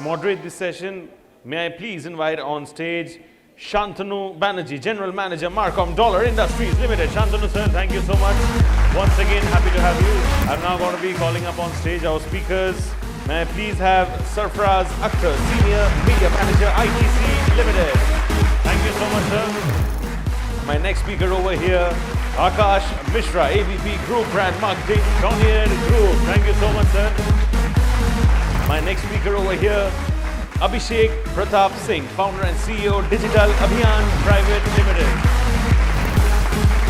To moderate this session, may I please invite on stage Shantanu Banerjee, General Manager, Marcom Dollar Industries Limited. Shantanu sir, thank you so much. Once again, happy to have you. I'm now going to be calling up on stage our speakers. May I please have Sarfraz Akhtar, Senior Media Manager, ITC Limited. Thank you so much, sir. My next speaker over here, Akash Mishra, AVP Group Brand Marketing, Donier Group. Thank you so much, sir. My next speaker over here, Abhishek Pratap Singh, Founder and CEO, Digital Abhiyan Private Limited.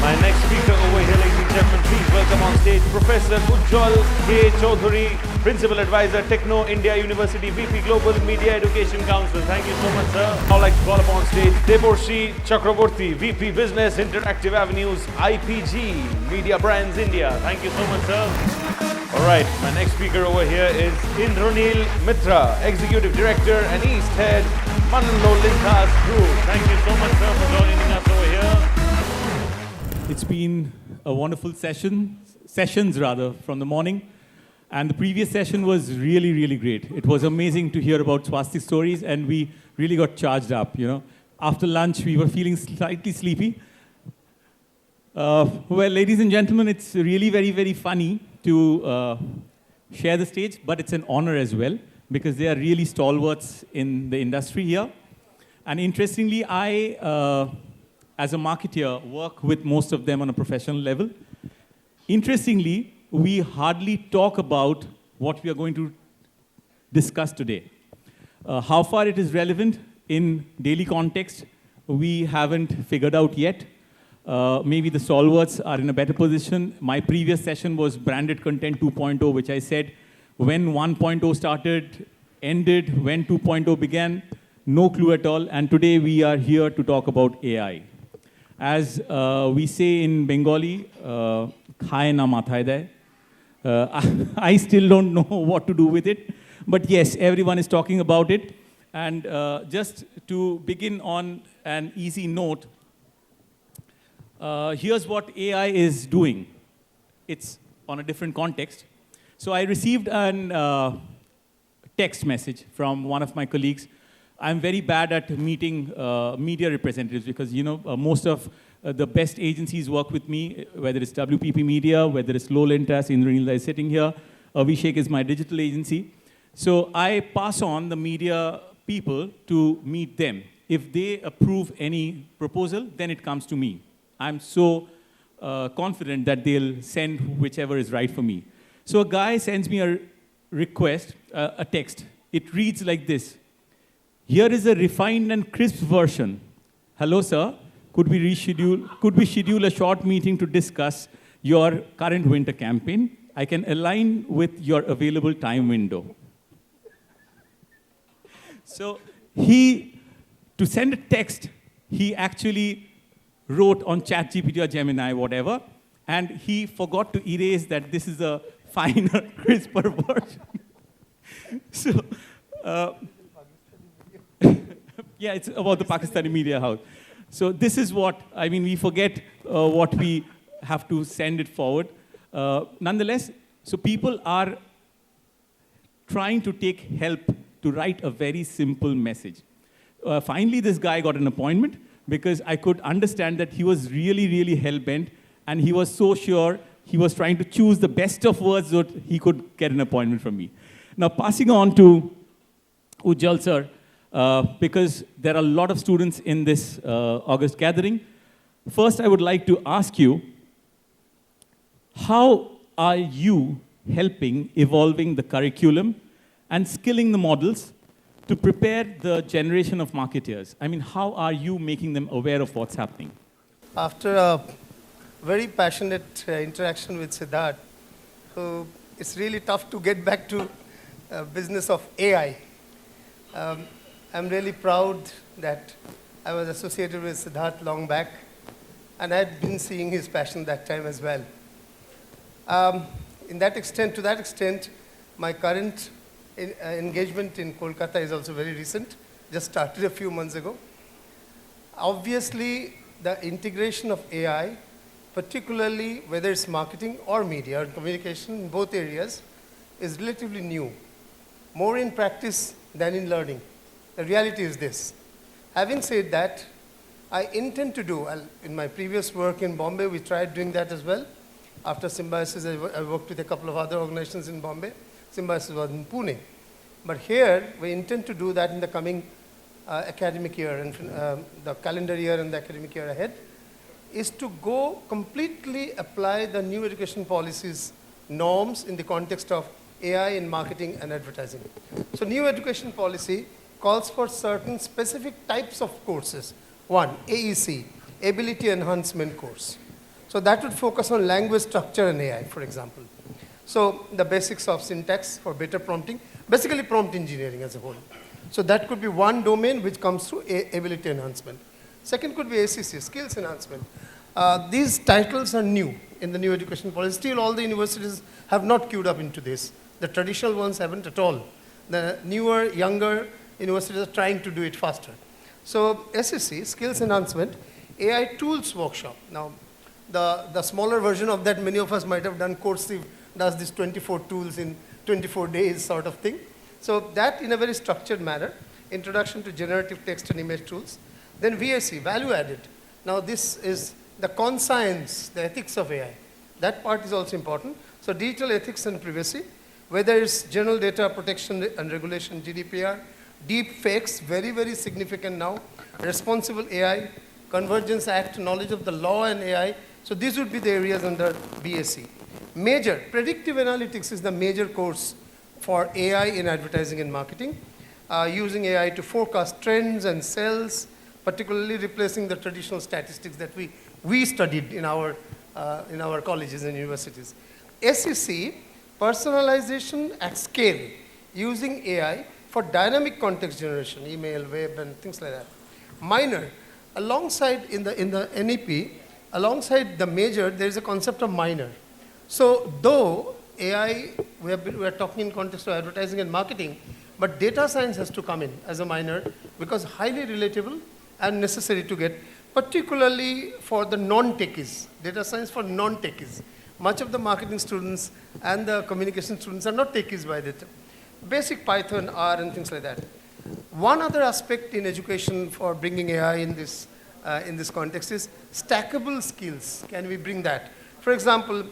My next speaker over here, ladies and gentlemen, please welcome on stage Professor Ujjwal K. Chaudhary, Principal Advisor, Techno India University, VP Global Media Education Council. Thank you so much, sir. I'd like to call upon stage Deborshi Chakraborty, VP Business Interactive Avenues, IPG, Media Brands India. Thank you so much, sir. All right, my next speaker over here is Indranil Mitra, Executive Director and East Head, Manalo Linkas Group. Thank you so much, sir, for joining us over here. It's been a wonderful sessions from the morning. And the previous session was really, really great. It was amazing to hear about Swastik stories, and we really got charged up, you know. After lunch, we were feeling slightly sleepy. Well, ladies and gentlemen, it's really very, very funny to share the stage, but it's an honor as well, because they are really stalwarts in the industry here. And interestingly, I, as a marketer, work with most of them on a professional level. Interestingly, we hardly talk about what we are going to discuss today. How far it is relevant in daily context, we haven't figured out yet. Maybe the stalwarts are in a better position. My previous session was branded content 2.0, which I said when 1.0 started, ended, when 2.0 began, no clue at all. And today we are here to talk about AI. As we say in Bengali, "Khaye na mathay day." I still don't know what to do with it. But yes, everyone is talking about it. And just to begin on an easy note, here's what AI is doing. It's on a different context. So I received a text message from one of my colleagues. I'm very bad at meeting media representatives because, you know, most of the best agencies work with me, whether it's WPP Media, whether it's Lolentas, Indranil is sitting here. Abhishek is my digital agency. So I pass on the media people to meet them. If they approve any proposal, then it comes to me. I'm so confident that they'll send whichever is right for me. So a guy sends me a request, a text. It reads like this. Here is a refined and crisp version. Hello, sir. Could we schedule a short meeting to discuss your current winter campaign? I can align with your available time window. So to send a text, he actually wrote on ChatGPT or Gemini, whatever, and he forgot to erase that this is a finer, crisper version. So, yeah, it's about the Pakistani media house. So this is what, I mean, we forget what we have to send it forward. Nonetheless, so people are trying to take help to write a very simple message. Finally, this guy got an appointment because I could understand that he was really, really hell-bent, and he was so sure he was trying to choose the best of words so that he could get an appointment from me. Now, passing on to Ujjwal sir, because there are a lot of students in this August gathering. First, I would like to ask you, how are you helping evolving the curriculum and skilling the models to prepare the generation of marketeers? I mean, how are you making them aware of what's happening? After a very passionate interaction with Siddharth, it's really tough to get back to business of AI. I'm really proud that I was associated with Siddharth long back, and I had been seeing his passion that time as well. To that extent, my current engagement in Kolkata is also very recent, just started a few months ago. Obviously, the integration of AI, particularly whether it's marketing or media or communication in both areas, is relatively new. more in practice than in learning. The reality is this. Having said that, I intend to do, in my previous work in Bombay, we tried doing that as well. After Symbiosis, I worked with a couple of other organizations in Bombay. Symbiosis was in Pune. But here, we intend to do that in the coming academic year, and the calendar year and the academic year ahead, is to go completely apply the new education policies norms in the context of AI in marketing and advertising. So new education policy calls for certain specific types of courses. One, AEC, Ability Enhancement course. So that would focus on language structure and AI, for example. So the basics of syntax for better prompting, basically prompt engineering as a whole. So that could be one domain which comes through ability enhancement. Second could be ACC, skills enhancement. These titles are new in the new education policy. Still, all the universities have not queued up into this. The traditional ones haven't at all. The newer, younger universities are trying to do it faster. So SSC, skills enhancement, AI tools workshop. Now, the smaller version of that, many of us might have done Coursera, does this 24 tools in 24 days sort of thing. So that in a very structured manner, introduction to generative text and image tools. Then VAC, value added. Now this is the conscience, the ethics of AI. That part is also important. So digital ethics and privacy, whether it's general data protection and regulation, GDPR, deep fakes, very, very significant now, responsible AI, Convergence Act, knowledge of the law and AI. So these would be the areas under BAC. Major, predictive analytics is the major course for AI in advertising and marketing, using AI to forecast trends and sales, particularly replacing the traditional statistics that we studied in our colleges and universities. SEC, personalization at scale, using AI for dynamic context generation, email, web, and things like that. Minor, alongside in the NEP, alongside the major, there is a concept of minor. So though AI, we are talking in context of advertising and marketing, but data science has to come in as a minor because highly relatable and necessary to get, particularly for the non-techies, data science for non-techies. Much of the marketing students and the communication students are not techies by the time. Basic Python, R, and things like that. One other aspect in education for bringing AI in this context is stackable skills. Can we bring that? For example,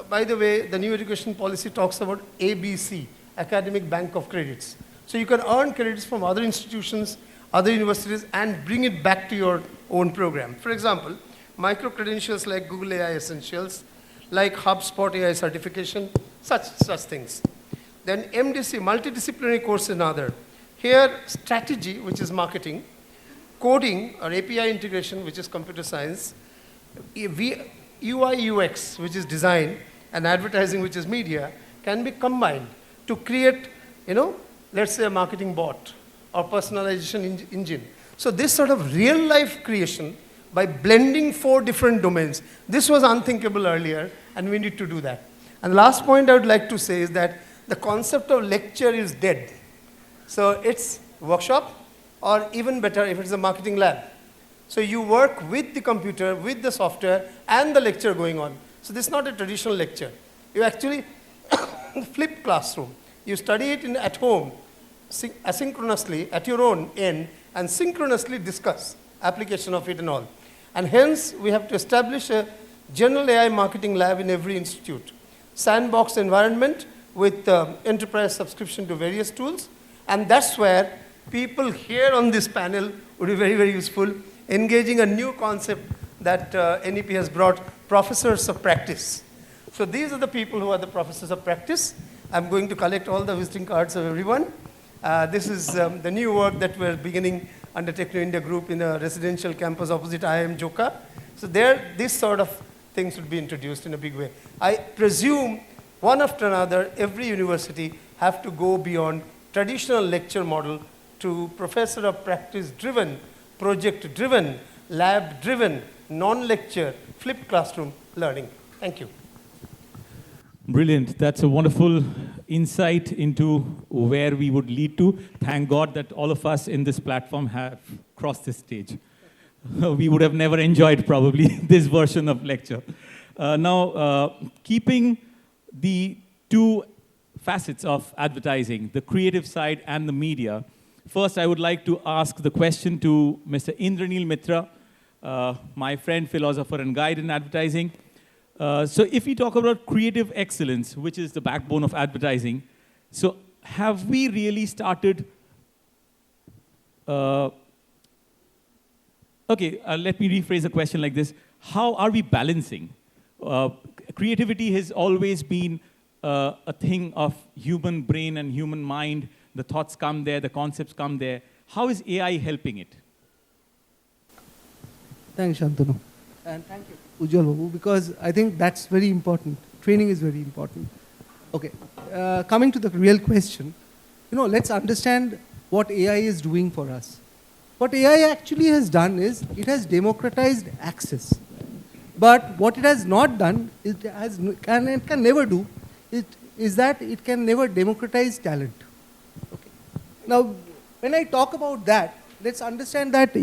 by the way, the new education policy talks about ABC, Academic Bank of Credits. So you can earn credits from other institutions, other universities, and bring it back to your own program. For example, micro-credentials like Google AI Essentials, like HubSpot AI certification, such things. Then MDC, multidisciplinary course, another. Here, strategy, which is marketing, coding or API integration, which is computer science, UI UX, which is design, and advertising, which is media, can be combined to create, let's say a marketing bot or personalization engine. So this sort of real life creation by blending 4 different domains, this was unthinkable earlier, and we need to do that. And last point I would like to say is that the concept of lecture is dead. So it's workshop, or even better if it's a marketing lab. So you work with the computer, with the software, and the lecture going on. So this is not a traditional lecture. You actually flip classroom. You study it at home, asynchronously, at your own end, and synchronously discuss application of it and all. And hence, we have to establish a general AI marketing lab in every institute. Sandbox environment with enterprise subscription to various tools. And that's where people here on this panel would be very, very useful, engaging a new concept that NEP has brought, professors of practice. So these are the people who are the professors of practice. I'm going to collect all the visiting cards of everyone. This is the new work that we're beginning under Techno India Group in a residential campus opposite IIM Joka. So there, this sort of things will be introduced in a big way. I presume one after another, every university have to go beyond traditional lecture model to professor of practice-driven, project-driven, lab-driven, non-lecture, flipped classroom learning. Thank you. Brilliant. That's a wonderful insight into where we would lead to. Thank God that all of us in this platform have crossed this stage. We would have never enjoyed probably this version of lecture. Now, keeping the 2 facets of advertising, the creative side and the media. First, I would like to ask the question to Mr. Indranil Mitra, my friend, philosopher, and guide in advertising. So if we talk about creative excellence, which is the backbone of advertising, so have we really started... let me rephrase the question like this. How are we balancing? Creativity has always been a thing of human brain and human mind. The thoughts come there, the concepts come there. How is AI helping it? Thanks, Shantanu. And thank you, Ujjwal Babu, because I think that's very important. Training is very important. Okay, coming to the real question, let's understand what AI is doing for us. What AI actually has done is, it has democratized access. But what it has not done, it can never do, is that it can never democratize talent. Okay. Now, when I talk about that, let's understand that,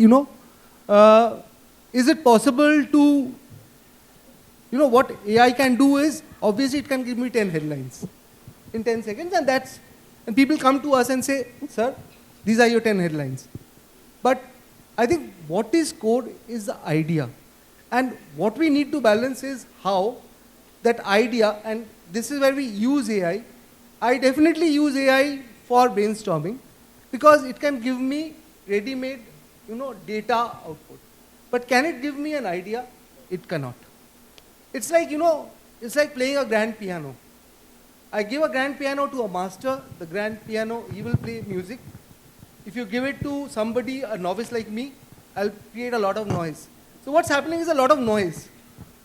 is it possible to, what AI can do is, obviously it can give me 10 headlines in 10 seconds, and people come to us and say, sir, these are your 10 headlines. But I think what is core is the idea. And what we need to balance is how that idea, and this is where we use AI. I definitely use AI for brainstorming because it can give me ready-made, data output. But can it give me an idea? It cannot. It's like, it's like playing a grand piano. I give a grand piano to a master, the grand piano, he will play music. If you give it to somebody, a novice like me, I'll create a lot of noise. So what's happening is a lot of noise.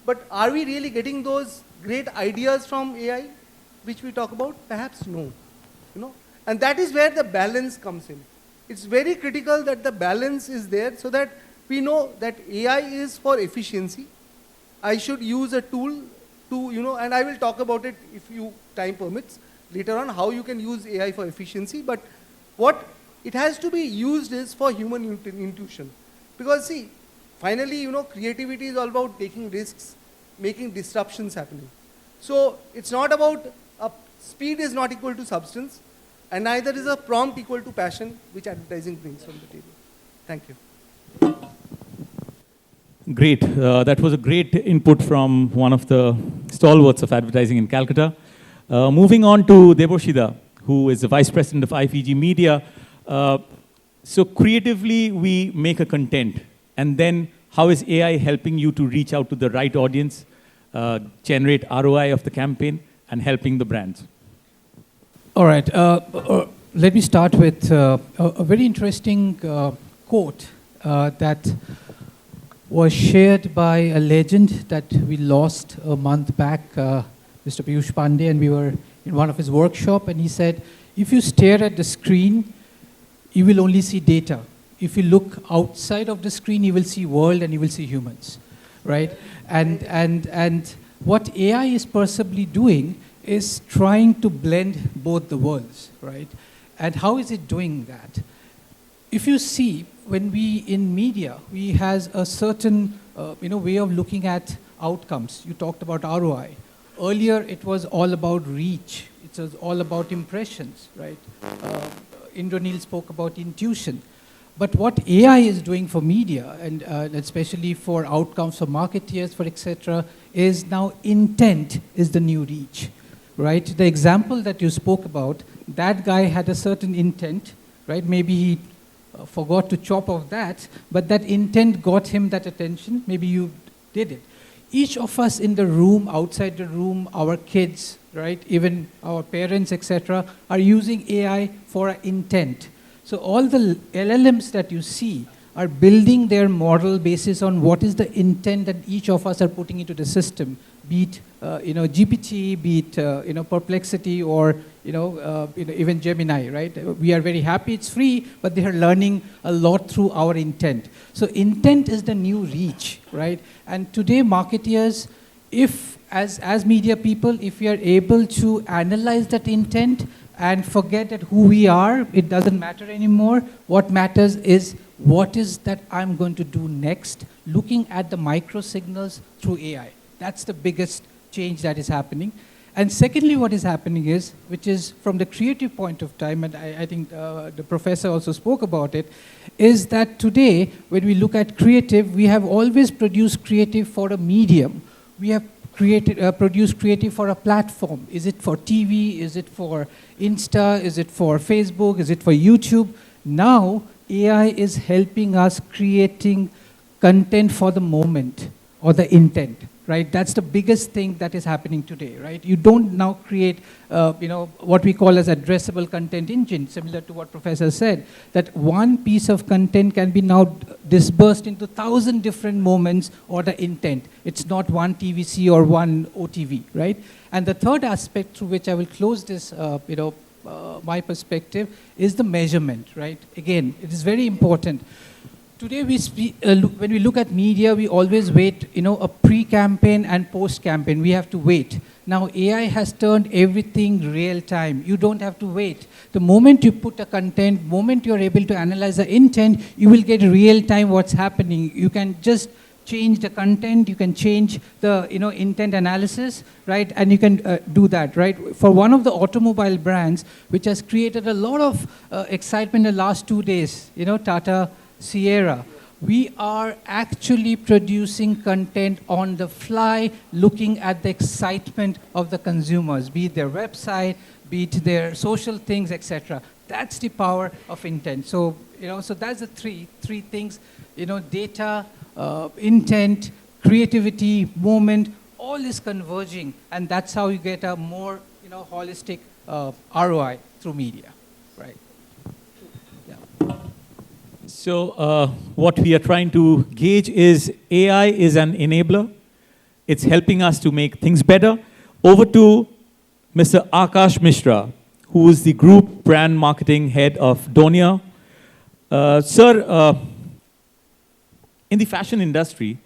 But are we really getting those great ideas from AI, which we talk about? Perhaps no. And that is where the balance comes in. It's very critical that the balance is there so that we know that AI is for efficiency. I should use a tool to, and I will talk about it if time permits later on, how you can use AI for efficiency. But what it has to be used is for human intuition. Because see, finally, creativity is all about taking risks, making disruptions happening. So it's not about, speed is not equal to substance, and neither is a prompt equal to passion, which advertising brings from the table. Thank you. Great. That was a great input from one of the stalwarts of advertising in Calcutta. Moving on to Deboshida, who is the Vice President of IFG Media. So creatively, we make a content. And then how is AI helping you to reach out to the right audience, generate ROI of the campaign, and helping the brands? All right. Let me start with a very interesting quote that was shared by a legend that we lost a month back, Mr. Piyush Pandey, and we were in one of his workshops, and he said, if you stare at the screen, you will only see data. If you look outside of the screen, you will see world and you will see humans, right? And what AI is possibly doing is trying to blend both the worlds, right? And how is it doing that? If you see, when we in media, we has a certain way of looking at outcomes. You talked about ROI. Earlier, it was all about reach. It was all about impressions, right? Indranil spoke about intuition. But what AI is doing for media, and especially for outcomes for marketeers, for etc., is now intent is the new reach, right? The example that you spoke about, that guy had a certain intent, right? Maybe he forgot to chop off that, but that intent got him that attention. Maybe you did it. Each of us in the room, outside the room, our kids, right? Even our parents, etc., are using AI for an intent. So all the LLMs that you see are building their model basis on what is the intent that each of us are putting into the system, be it GPT, be it Perplexity, or even Gemini, right? We are very happy it's free, but they are learning a lot through our intent. So intent is the new reach, right? And today marketeers, if as media people, if we are able to analyze that intent and forget that who we are, it doesn't matter anymore. What matters is what is that I'm going to do next, looking at the micro signals through AI. That's the biggest change that is happening. And secondly, what is happening is, which is from the creative point of time, and I think the professor also spoke about it, is that today, when we look at creative, we have always produced creative for a medium. We have produced creative for a platform. Is it for TV? Is it for Insta? Is it for Facebook? Is it for YouTube? Now, AI is helping us creating content for the moment or the intent, right? That's the biggest thing that is happening today, right? You don't now create, what we call as addressable content engine, similar to what Professor said, that one piece of content can be now dispersed into 1,000 different moments or the intent. It's not one TVC or one OTV, right? And the third aspect through which I will close this, my perspective, is the measurement, right? Again, it is very important. Today, when we look at media, we always wait, a pre-campaign and post-campaign. We have to wait. Now, AI has turned everything real time. You don't have to wait. The moment you put a content, moment you're able to analyze the intent, you will get real time what's happening. You can just change the content, you can change the intent analysis, right? And you can do that, right? For one of the automobile brands, which has created a lot of excitement in the last 2 days, Tata Sierra, we are actually producing content on the fly, looking at the excitement of the consumers, be it their website, be it their social things, etc. That's the power of intent. So, so that's the three things, data, intent, creativity, moment, all is converging, and that's how you get a more, holistic ROI through media, right? Yeah. So what we are trying to gauge is AI is an enabler. It's helping us to make things better. Over to Mr. Akash Mishra, who is the Group Brand Marketing Head of Donia. Sir, in the fashion industry,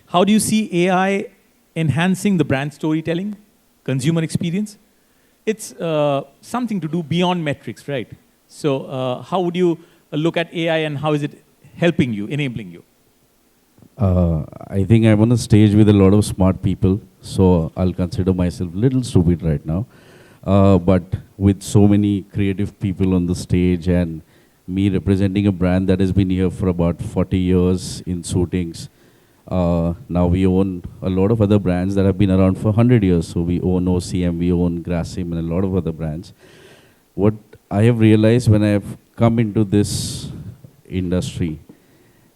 how do you see AI enhancing the brand storytelling, consumer experience? It's something to do beyond metrics, right? So how would you look at AI and how is it helping you, enabling you? I think I'm on a stage with a lot of smart people, so I'll consider myself a little stupid right now. But with so many creative people on the stage and me representing a brand that has been here for about 40 years in suitings, now we own a lot of other brands that have been around for 100 years. So we own OCM, we own Grasim and a lot of other brands. What I have realized when I have come into this industry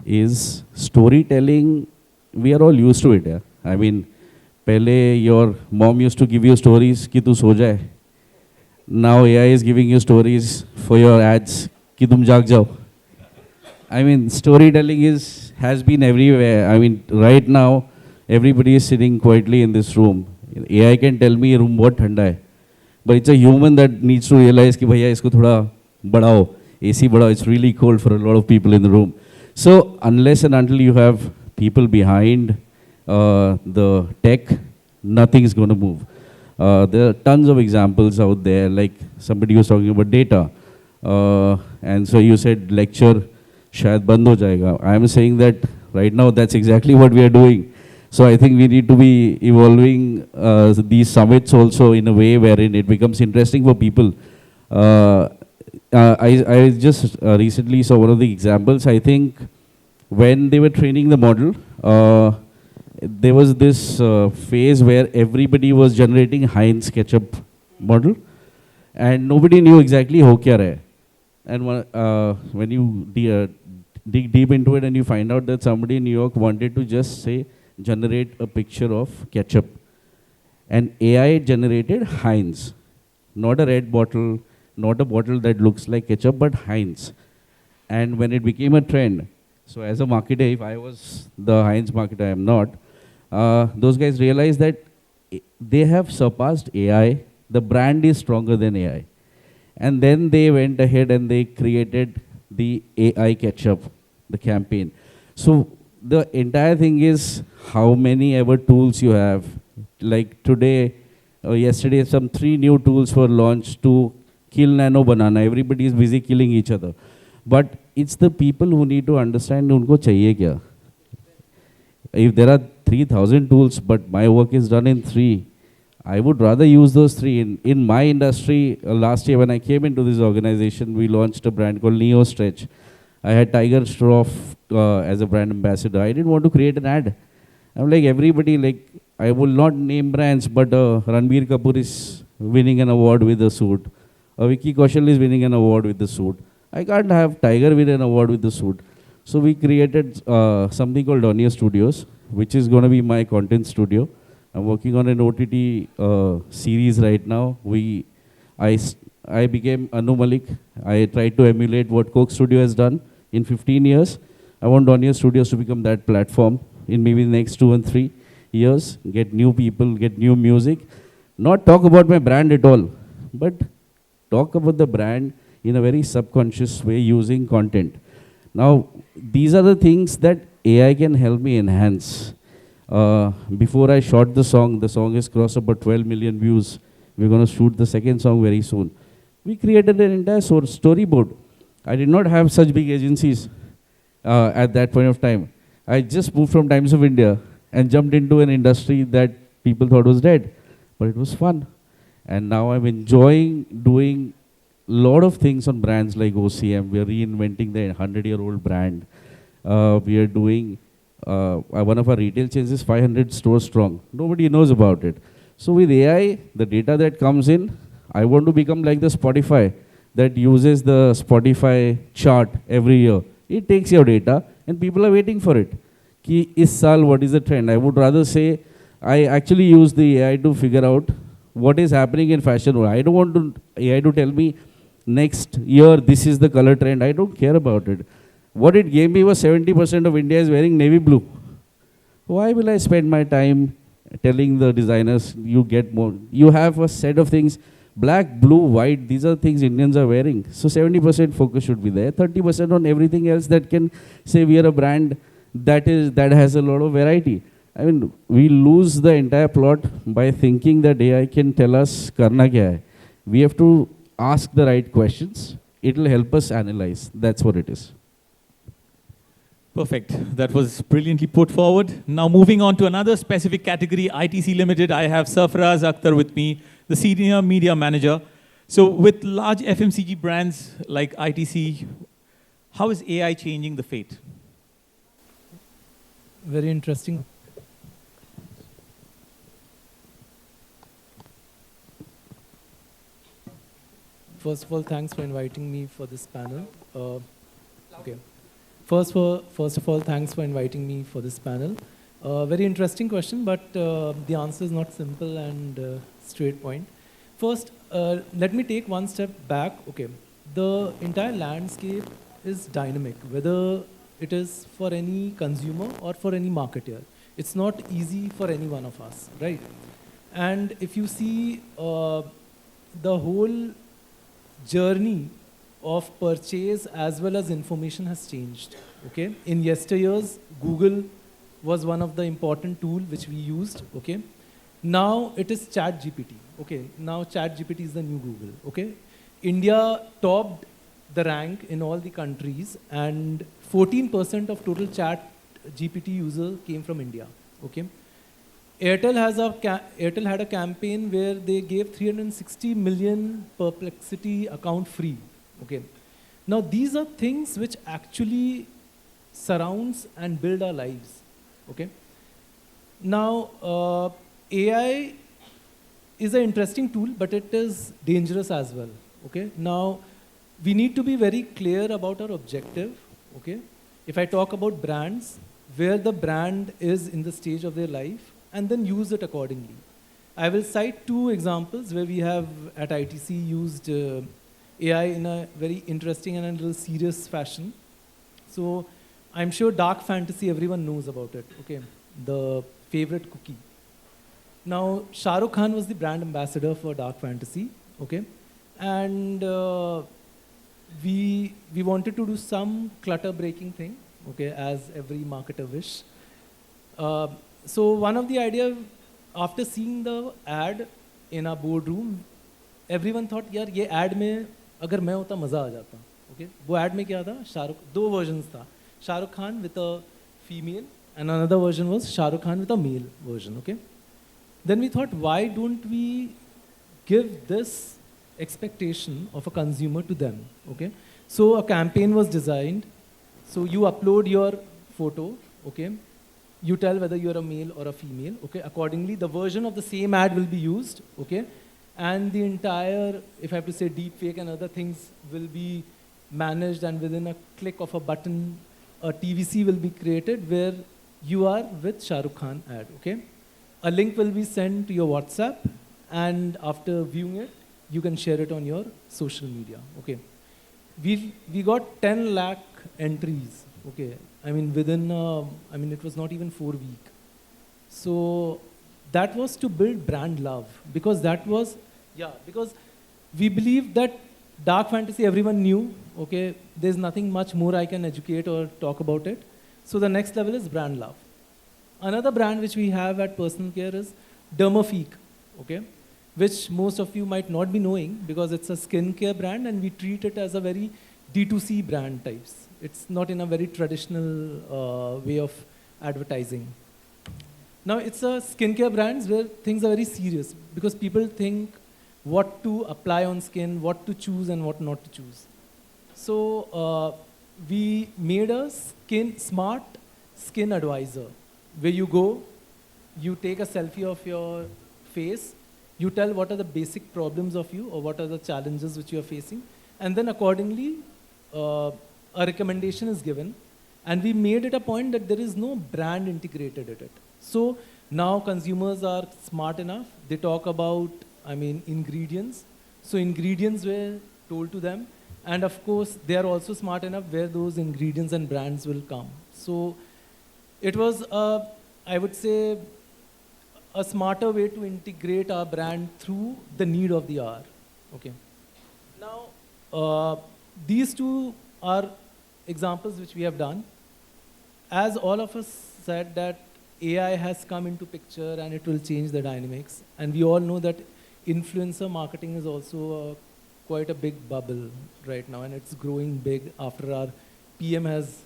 is storytelling. We are all used to it. Yeah? I mean, pehle your mom used to give you stories ki tu so jaye. Now AI is giving you stories for your ads ki tum jaag jao. I mean, storytelling has been everywhere. I mean, right now, everybody is sitting quietly in this room. AI can tell me room bahut thanda hai. But it's a human that needs to realize ki bhaiya isko thoda badao. AC badao. It's really cold for a lot of people in the room. So unless and until you have people behind the tech, nothing is going to move. There are tons of examples out there, like somebody was talking about data. And so you said lecture shayad band ho jayega. I am saying that right now that's exactly what we are doing. So I think we need to be evolving these summits also in a way wherein it becomes interesting for people. I just recently saw one of the examples. I think when they were training the model, there was this phase where everybody was generating Heinz ketchup model, and nobody knew exactly ho kya raha hai. And when you dig deep into it and you find out that somebody in New York wanted to just say, generate a picture of ketchup. And AI generated Heinz, not a red bottle, not a bottle that looks like ketchup, but Heinz. And when it became a trend, so as a marketer, if I was the Heinz marketer, I am not, those guys realized that they have surpassed AI. The brand is stronger than AI. And then they went ahead and they created the AI ketchup, the campaign. So the entire thing is how many ever tools you have. Like today or yesterday, some 3 new tools were launched to kill nano banana. Everybody is busy killing each other. But it's the people who need to understand unko chahiye kya. If there are 3,000 tools, but my work is done in 3, I would rather use those three. In my industry, last year when I came into this organization, we launched a brand called Neo Stretch. I had Tiger Shroff as a brand ambassador. I didn't want to create an ad. I'm like everybody, like I will not name brands, but Ranbir Kapoor is winning an award with a suit. Vicky Kaushal is winning an award with the suit. I can't have Tiger win an award with the suit. So we created something called Donia Studios, which is going to be my content studio. I'm working on an OTT series right now. I became Anu Malik. I tried to emulate what Coke Studio has done in 15 years. I want Donia Studios to become that platform in maybe the next 2 and 3 years. Get new people, get new music. Not talk about my brand at all, but talk about the brand in a very subconscious way using content. Now, these are the things that AI can help me enhance. Before I shot the song has crossed about 12 million views. We're going to shoot the second song very soon. We created an entire storyboard. I did not have such big agencies at that point of time. I just moved from Times of India and jumped into an industry that people thought was dead. But it was fun. And now I'm enjoying doing a lot of things on brands like OCM. We're reinventing the 100-year-old brand. We are doing, one of our retail chains is 500 stores strong. Nobody knows about it. So with AI, the data that comes in, I want to become like the Spotify that uses the Spotify chart every year. It takes your data and people are waiting for it. Ki is saal, what is the trend? I would rather say, I actually use the AI to figure out what is happening in fashion. I don't want AI to tell me next year this is the color trend. I don't care about it. What it gave me was 70% of India is wearing navy blue. Why will I spend my time telling the designers you get more? You have a set of things, black, blue, white, these are things Indians are wearing. So 70% focus should be there. 30% on everything else that can say we are a brand that has a lot of variety. I mean, we lose the entire plot by thinking that AI can tell us karna kya hai. We have to ask the right questions. It will help us analyze. That's what it is. Perfect. That was brilliantly put forward. Now moving on to another specific category, ITC Limited. I have Sarfaraz Akhtar with me, the Senior Media Manager. So with large FMCG brands like ITC, how is AI changing the fate? Very interesting. First of all, thanks for inviting me for this panel. Okay. First of all, thanks for inviting me for this panel. Very interesting question, but the answer is not simple and straight point. First, let me take one step back. Okay, the entire landscape is dynamic, whether it is for any consumer or for any marketer. It's not easy for any one of us, right? And if you see the whole journey of purchase as well as information has changed. Okay, in yesteryears, Google was one of the important tool which we used. Okay, now it is ChatGPT. Okay, now ChatGPT is the new Google. Okay, India topped the rank in all the countries, and 14% of total ChatGPT user came from India. Okay, Airtel had a campaign where they gave 360 million Perplexity account free. Okay. Now these are things which actually surrounds and build our lives. Okay. Now AI is an interesting tool, but it is dangerous as well. Okay. Now we need to be very clear about our objective. Okay. If I talk about brands, where the brand is in the stage of their life, and then use it accordingly. I will cite 2 examples where we have at ITC used AI in a very interesting and a little serious fashion. So I'm sure dark fantasy, everyone knows about it. Okay, the favorite cookie. Now Shah Rukh Khan was the brand ambassador for dark fantasy. Okay, and we wanted to do some clutter breaking thing. Okay, as every marketer wish. So one of the ideas, after seeing the ad in our boardroom, everyone thought, यार ये ad में अगर मैं होता मजा आ जाता. Okay, वो ad में क्या था? शाहरुख 2 versions था. Shah Rukh Khan with a female, and another version was Shah Rukh Khan with a male version. Okay. then we thought, why don't we give this expectation of a consumer to them, okay? So a campaign was designed. So you upload your photo, okay? You tell whether you're a male or a female, okay? Accordingly, the version of the same ad will be used, okay? And the entire, if I have to say deepfake and other things, will be managed, and within a click of a button, a TVC will be created where you are with Shah Rukh Khan ad, okay? A link will be sent to your WhatsApp, and after viewing it, you can share it on your social media, okay? We got 10 lakh entries, okay? I mean, within, it was not even 4 weeks. So that was to build brand love, because that was, because we believe that dark fantasy everyone knew, okay? There's nothing much more I can educate or talk about it. So the next level is brand love. Another brand which we have at Personal Care is Dermafique, okay? Which most of you might not be knowing, because it's a skincare brand and we treat it as a very D2C brand types. It's not in a very traditional way of advertising. Now it's a skincare brands where things are very serious, because people think what to apply on skin, what to choose and what not to choose. So we made a smart skin advisor, where you go, you take a selfie of your face, you tell what are the basic problems of you or what are the challenges which you are facing, and then accordingly a recommendation is given. And we made it a point that there is no brand integrated in it. So now consumers are smart enough, they talk about, ingredients. So ingredients were told to them, and of course they are also smart enough where those ingredients and brands will come. So it was, I would say, a smarter way to integrate our brand through the need of the hour. Okay. Now, these two are examples which we have done. As all of us said that AI has come into picture and it will change the dynamics. And we all know that influencer marketing is also quite a big bubble right now, and it's growing big after our PM has,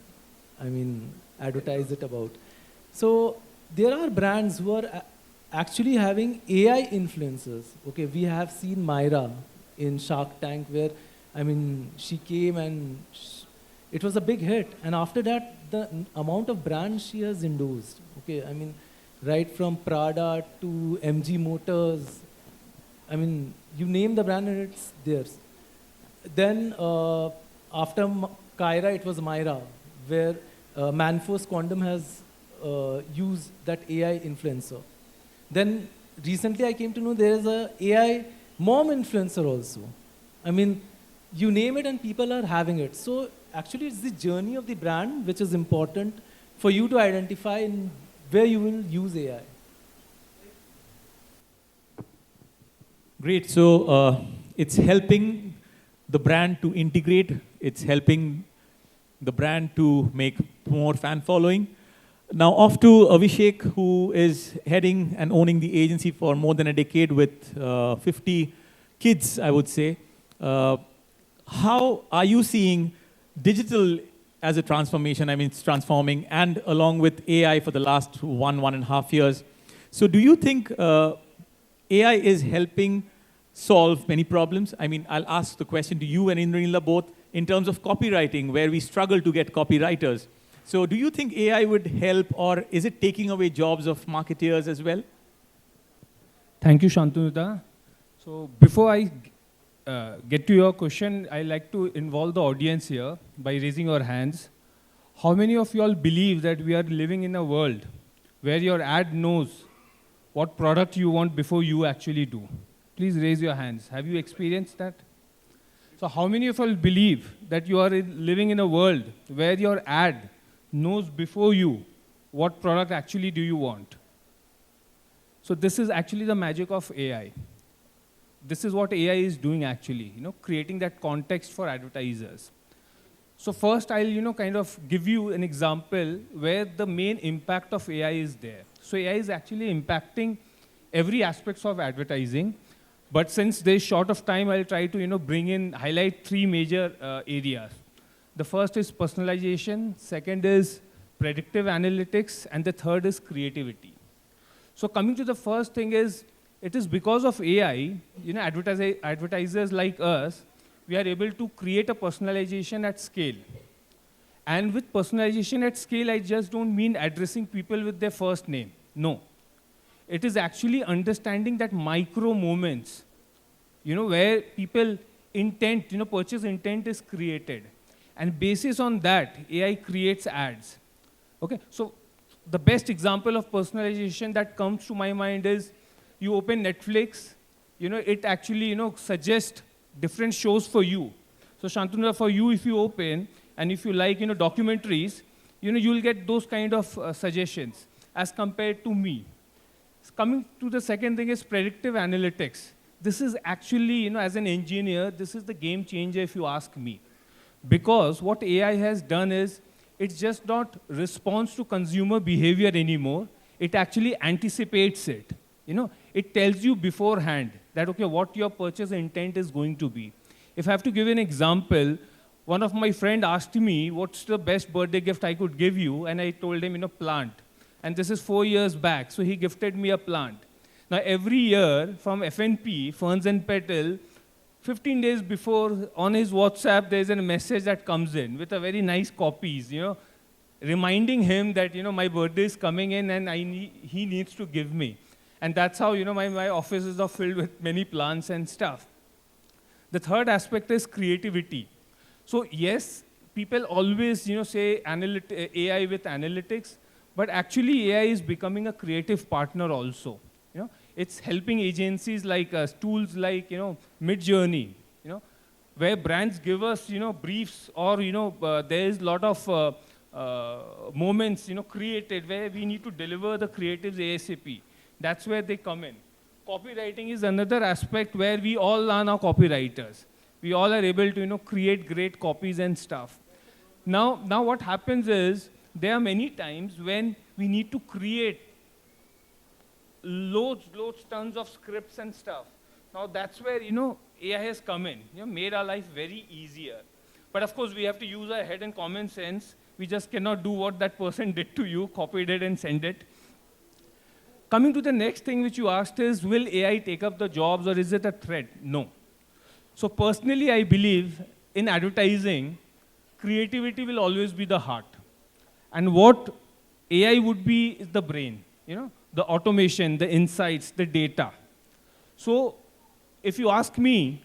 advertised it about. So there are brands who are actually having AI influencers. Okay, we have seen Myra in Shark Tank, where, she came and it was a big hit. And after that, the amount of brands she has endorsed. Okay, right from Prada to MG Motors. You name the brand and it's theirs. Then after Kyra, it was Myra, where Manforce Condom has used that AI influencer. Then recently I came to know there is a AI mom influencer also. You name it and people are having it. So actually it's the journey of the brand which is important for you to identify in where you will use AI. Great. So it's helping the brand to integrate. It's helping the brand to make more fan following. Now off to Abhishek, who is heading and owning the agency for more than a decade with 50 kids, I would say. How are you seeing digital as a transformation? It's transforming, and along with AI for the last 1.5 years. So do you think AI is helping solve many problems? I'll ask the question to you and Indranila both in terms of copywriting, where we struggle to get copywriters. So do you think AI would help, or is it taking away jobs of marketeers as well? Thank you, Shantanu. So before I get to your question, I like to involve the audience here by raising your hands. How many of you all believe that we are living in a world where your ad knows what product you want before you actually do? Please raise your hands. Have you experienced that? So how many of you all believe that you are living in a world where your ad knows before you what product actually do you want? So this is actually the magic of AI. This is what AI is doing actually, creating that context for advertisers. So first I'll, kind of give you an example where the main impact of AI is there. So AI is actually impacting every aspect of advertising. But since there's short of time, I'll try to, highlight 3 major areas. The first is personalization, second is predictive analytics, and the third is creativity. So coming to the first thing is, it is because of AI, advertisers like us, we are able to create a personalization at scale. And with personalization at scale, I just don't mean addressing people with their first name. No. It is actually understanding that micro moments, where people intent, purchase intent is created. And basis on that, AI creates ads. Okay, so the best example of personalization that comes to my mind is, you open Netflix, it actually, suggests different shows for you. So Shantanu, for you, if you open, and if you like, documentaries, you'll get those kind of suggestions as compared to me. Coming to the second thing is predictive analytics. This is actually, as an engineer, this is the game changer if you ask me. Because what AI has done is, it's just not response to consumer behavior anymore. It actually anticipates it. It tells you beforehand that, okay, what your purchase intent is going to be. If I have to give an example, one of my friend asked me, what's the best birthday gift I could give you? And I told him, plant. And this is 4 years back, so he gifted me a plant. Now, every year from FNP, Ferns and Petal, 15 days before, on his WhatsApp, there's a message that comes in with a very nice copies, reminding him that, my birthday is coming in and he needs to give me. And that's how, my offices are filled with many plants and stuff. The third aspect is creativity. So yes, people always, say AI with analytics, but actually AI is becoming a creative partner also. It's helping agencies like us, tools like, Midjourney, where brands give us, briefs, or, there is a lot of moments, created where we need to deliver the creatives ASAP. That's where they come in. Copywriting is another aspect where we all are now copywriters. We all are able to, create great copies and stuff. Now what happens is, there are many times when we need to create loads, tons of scripts and stuff. Now that's where, AI has come in, made our life very easier. But of course, we have to use our head and common sense. We just cannot do what that person did to you, copied it and send it. Coming to the next thing which you asked is, will AI take up the jobs or is it a threat? No. So personally, I believe in advertising, creativity will always be the heart. And what AI would be is the brain, the automation, the insights, the data. So if you ask me,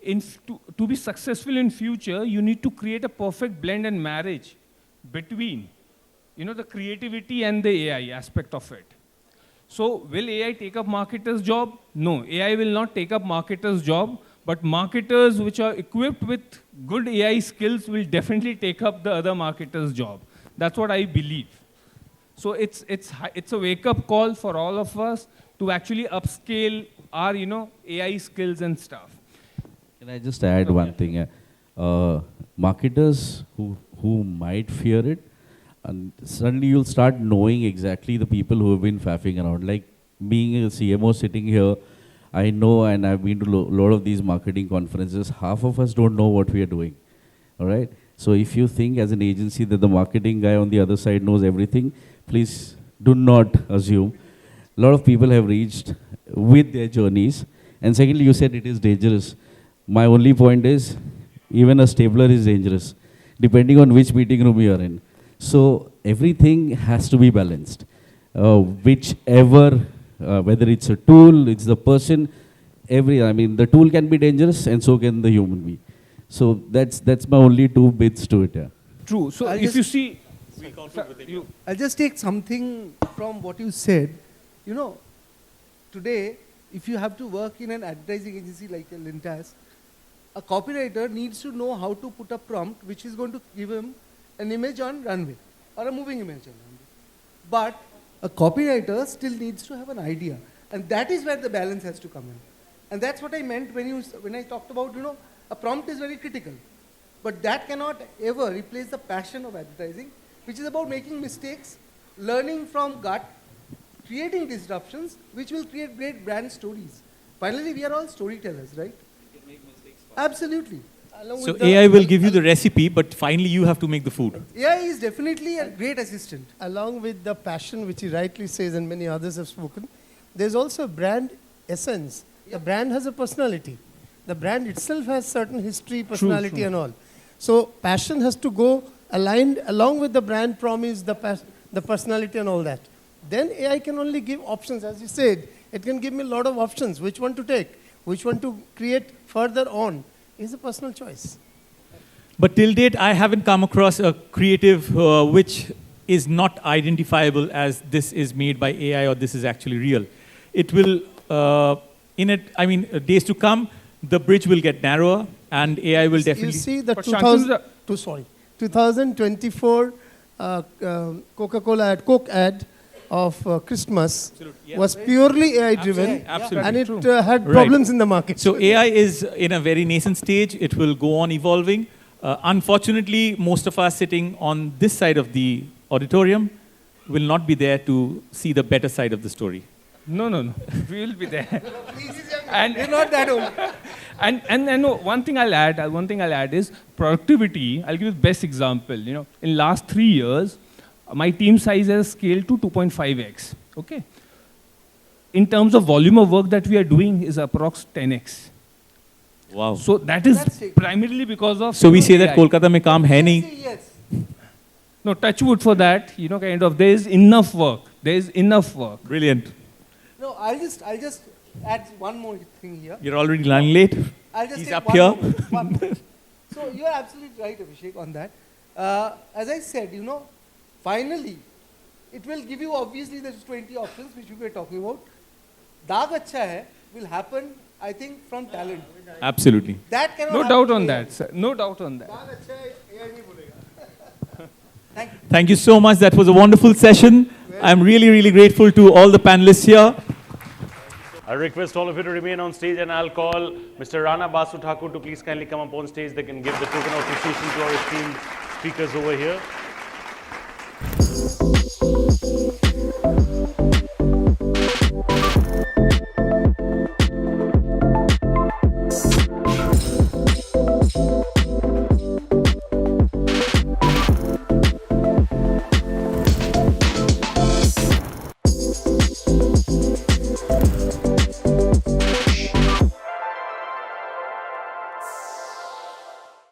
to be successful in future, you need to create a perfect blend and marriage between, the creativity and the AI aspect of it. So will AI take up marketers' job? No, AI will not take up marketers' job, but marketers which are equipped with good AI skills will definitely take up the other marketers' job. That's what I believe. So it's a wake-up call for all of us to actually upscale our, AI skills and stuff. Can I just add one thing? Marketers who might fear it, and suddenly you'll start knowing exactly the people who have been faffing around. Like being a CMO sitting here, I know, and I've been to a lot of these marketing conferences, half of us don't know what we are doing, all right? So if you think as an agency that the marketing guy on the other side knows everything, please do not assume. A lot of people have reached with their journeys. And secondly, you said it is dangerous. My only point is, even a stapler is dangerous, depending on which meeting room you are in. So everything has to be balanced. Whichever, whether it's a tool, it's the person, the tool can be dangerous and so can the human be. So that's my only two bits to it. Yeah. True. So if you see, I'll just take something from what you said. Today, if you have to work in an advertising agency like a Lintas, a copywriter needs to know how to put a prompt which is going to give him an image on runway or a moving image on runway. But a copywriter still needs to have an idea. And that is where the balance has to come in. And that's what I meant when I talked about, a prompt is very critical. But that cannot ever replace the passion of advertising, which is about making mistakes, learning from gut, creating disruptions, which will create great brand stories. Finally, we are all storytellers, right? We can make mistakes. Absolutely. Along So with the- AI will give you the recipe, but finally you have to make the food. AI is definitely a great assistant. Along with the passion, which he rightly says, and many others have spoken, there's also a brand essence. The brand has a personality. The brand itself has certain history, personality, and all. So passion has to go aligned along with the brand promise, the personality, and all that. Then AI can only give options, as you said. It can give me a lot of options. Which one to take, which one to create further on, is a personal choice. But till date, I haven't come across a creative which is not identifiable as this is made by AI or this is actually real. It will, days to come, the bridge will get narrower and AI will definitely... You see the But Shantanu, 2024 Coca-Cola Coke ad of Christmas was purely AI driven, Absolutely. and it had problems in the market. So AI is in a very nascent stage. It will go on evolving. Unfortunately, most of us sitting on this side of the auditorium will not be there to see the better side of the story. No. We will be there. And we're not that old. And one thing I'll add is productivity. I'll give you the best example. In last 3 years, my team size has scaled to 2.5x. Okay. In terms of volume of work that we are doing is approx 10x. Wow. So that is primarily because of. So we say that AI. Kolkata mein kaam hai nahi. Yes. No, touch wood for that. There is enough work. Brilliant. No, I'll just add one more thing here. You're already running late. I'll just He's take up one here. more. So you're absolutely right, Abhishek, on that. As I said, finally, it will give you, obviously, there's 20 options which we were talking about. Daag Acha Hai will happen, I think, from talent. Absolutely. That cannot No happen doubt to on AI. that, sir. No doubt on that. Daag Acha Hai, AI nahi bolega. Thank you. Thank you so much. That was a wonderful session. I'm really, really grateful to all the panelists here. I request all of you to remain on stage, and I'll call Mr. Rana Basu Thakur to please kindly come up on stage. They can give the token of appreciation to our esteemed speakers over here.